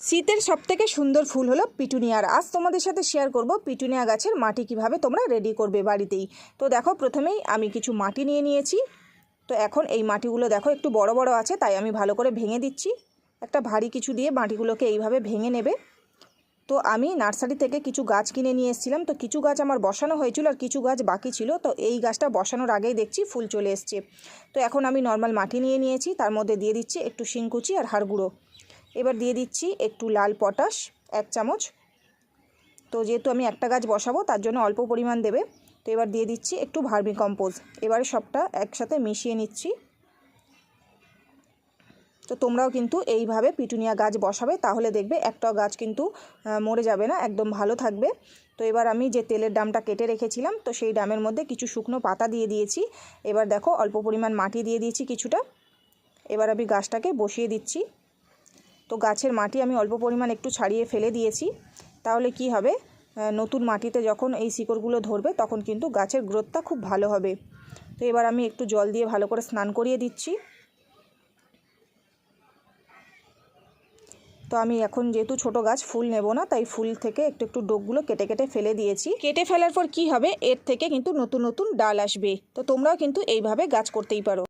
শীতের সবথেকে সুন্দর ফুল হলো পিটুনিয়া। আর আজ তোমাদের সাথে শেয়ার করব পিটুনিয়া গাছের মাটি কিভাবে তোমরা রেডি করবে বাড়িতেই। তো দেখো, প্রথমেই আমি কিছু মাটি নিয়ে নিয়েছি। তো এখন এই মাটিগুলো দেখো একটু বড় বড় আছে, তাই আমি ভালো করে ভেঙে দিচ্ছি। একটা ভারী কিছু দিয়ে মাটিগুলোকে এইভাবে ভেঙে নেবে। তো আমি নার্সারি থেকে কিছু গাছ কিনে নিয়ে এসেছিলাম। তো কিছু গাছ আমার বসানো হয়েছিল আর কিছু গাছ বাকি ছিল। তো এই গাছটা বসানোর আগেই দেখছি ফুল চলে এসছে। তো এখন আমি নর্মাল মাটি নিয়ে নিয়েছি, তার মধ্যে দিয়ে দিচ্ছি একটু শিংকুচি আর হাড় গুঁড়ো। এবার দিয়ে দিচ্ছি একটু লাল পটাশ 1 চামচ। তো যেহেতু আমি একটা গাছ বসাবো তার জন্য অল্প পরিমাণ দেবে। তো এবার দিয়ে দিচ্ছি একটু ভার্মি কম্পোস্ট। এবারে সবটা একসাথে মিশিয়ে নিচ্ছি। তো তোমরাও কিন্তু এইভাবে পিটুনিয়া গাছ বসাবে, তাহলে দেখবে একটাও গাছ কিন্তু মরে যাবে না, একদম ভালো থাকবে। তো এবার আমি যে তেলের ডামটা কেটে রেখেছিলাম, তো সেই ডামের মধ্যে কিছু শুকনো পাতা দিয়ে দিয়েছি। এবার দেখো অল্প পরিমাণ মাটি দিয়ে দিয়েছি কিছুটা। এবার আমি গাছটাকে বসিয়ে দিচ্ছি। তো গাছের মাটি আমি অল্প পরিমাণ একটু ছাড়িয়ে ফেলে দিয়েছি। তাহলে কি হবে, নতুন মাটিতে যখন এই শিকড়গুলো ধরবে তখন কিন্তু গাছের গ্রোথটা খুব ভালো হবে। তো এবার আমি একটু জল দিয়ে ভালো করে স্নান করিয়ে দিচ্ছি। তো আমি এখন যেহেতু ছোট গাছ ফুল নেব না, তাই ফুল থেকে একটু একটু ডোকগুলো কেটে কেটে ফেলে দিয়েছি। কেটে ফেলার পর কি হবে, এর থেকে কিন্তু নতুন নতুন ডাল আসবে। তো তোমরাও কিন্তু এইভাবে গাছ করতেই পারো।